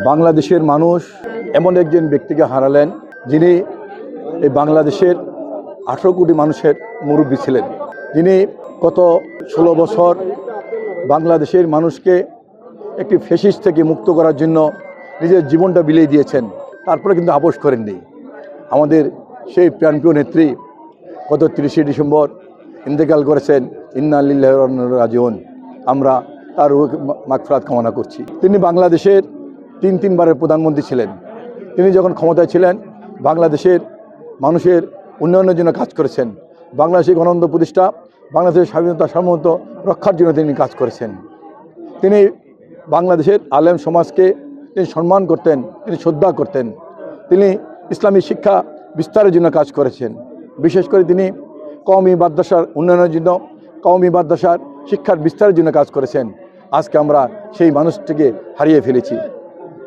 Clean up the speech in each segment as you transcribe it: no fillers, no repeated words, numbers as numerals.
বাংলাদেশের মানুষ এমন একজন ব্যক্তিকে হারালেন যিনি এই বাংলাদেশের 18 কোটি মানুষের মুরব্বী ছিলেন, যিনি গত 16 বছর বাংলাদেশের মানুষকে একটি ফ্যাসিস্ট থেকে মুক্ত করার জন্য নিজের জীবনটা বিলিয়ে দিয়েছেন। তারপরে কিন্তু আপোষ করেননি। আমাদের সেই প্রাণপ্রিয় নেত্রী গত 30শে ডিসেম্বর ইন্তেকাল করেছেন। ইন্না লিল্লাহি ওয়া ইন্না ইলাইহি রাজিউন। আমরা তার মাগফিরাত কামনা করছি। তিনি বাংলাদেশের তিনবারের প্রধানমন্ত্রী ছিলেন। তিনি যখন ক্ষমতায় ছিলেন বাংলাদেশের মানুষের উন্নয়নের জন্য কাজ করেছেন। বাংলাদেশের গণতন্ত্র প্রতিষ্ঠা, বাংলাদেশের স্বাধীনতা সার্বভৌমত্ব রক্ষার জন্য তিনি কাজ করেছেন। তিনি বাংলাদেশের আলেম সমাজকে তিনি সম্মান করতেন, তিনি শ্রদ্ধা করতেন। তিনি ইসলামী শিক্ষা বিস্তারের জন্য কাজ করেছেন। বিশেষ করে তিনি কওমি মাদ্রাসার উন্নয়নের জন্য, কওমি মাদ্রাসার শিক্ষার বিস্তারের জন্য কাজ করেছেন। আজকে আমরা সেই মানুষটিকে হারিয়ে ফেলেছি।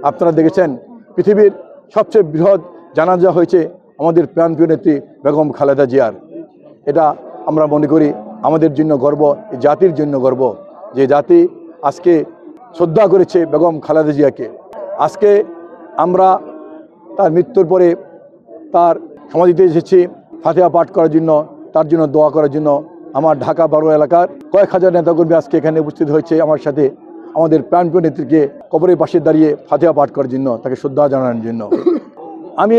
আপনারা দেখেছেন পৃথিবীর সবচেয়ে বৃহৎ জানাজা হয়েছে আমাদের প্রাণপ্রিয় নেত্রী বেগম খালেদা জিয়ার। এটা আমরা মনে করি আমাদের জন্য গর্ব, এই জাতির জন্য গর্ব, যে জাতি আজকে শ্রদ্ধা করেছে বেগম খালেদা জিয়াকে। আজকে আমরা তার মৃত্যুর পরে তার সমাধিতে এসেছি ফাতিহা পাঠ করার জন্য, তার জন্য দোয়া করার জন্য। আমার ঢাকা 12 এলাকার কয়েক হাজার নেতাকর্মী আজকে এখানে উপস্থিত হয়েছে আমার সাথে আমাদের প্রাণপ্রিয় নেত্রীকে কবরের পাশে দাঁড়িয়ে ফাতিহা পাঠ করার জন্য, তাকে শ্রদ্ধা জানানোর জন্য। আমি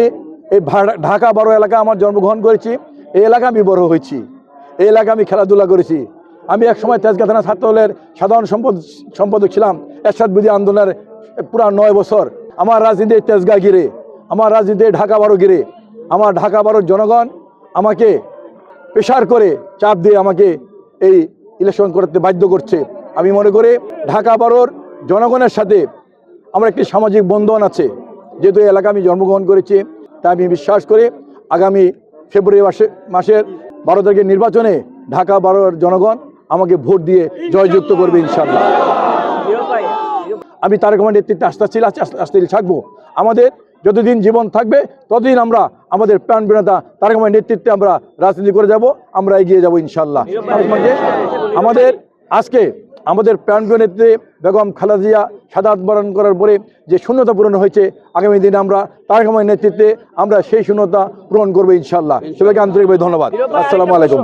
এই ঢাকা 12 এলাকা আমার জন্মগ্রহণ করেছি, এই এলাকা আমি বড় হয়েছি, এই এলাকা আমি খেলাধুলা করেছি। আমি একসময় তেজগাঁ থানা ছাত্রদলের সাধারণ সম্পাদক ছিলাম, এরশাদ বিরোধী আন্দোলনের পুরা 9 বছর। আমার রাজনীতি তেজগাঁ ঘিরে, আমার রাজনীতি ঢাকা 12 ঘিরে। আমার ঢাকা 12 জনগণ আমাকে প্রেশার করে, চাপ দিয়ে আমাকে এই ইলেকশন করতে বাধ্য করছে। আমি মনে করি ঢাকা 12 জনগণের সাথে আমার একটি সামাজিক বন্ধন আছে। যেহেতু এই এলাকা আমি জন্মগ্রহণ করেছি, তাই আমি বিশ্বাস করি আগামী ফেব্রুয়ারি মাসের 12 তারিখের নির্বাচনে ঢাকা 12 জনগণ আমাকে ভোট দিয়ে জয়যুক্ত করবে ইনশাআল্লাহ। আমি তারেক রহমানের নেতৃত্বে আস্থা থাকবো। আমাদের যতদিন জীবন থাকবে ততদিন আমরা আমাদের প্রাণপ্রিয় নেতা তারেক রহমানের নেতৃত্বে আমরা রাজনীতি করে যাব, আমরা এগিয়ে যাব ইনশাআল্লাহ। আমাদের আজকে আমাদের প্রাণপ্রিয় নেত্রী বেগম খালেদা জিয়া শাহাদাত বরণ করার পরে যে শূন্যতা পূরণ হয়েছে, আগামী দিনে আমরা তারেক রহমানের নেতৃত্বে আমরা সেই শূন্যতা পূরণ করবো ইনশাআল্লাহ। সবাইকে আন্তরিকভাবে ধন্যবাদ। আসসালামু আলাইকুম।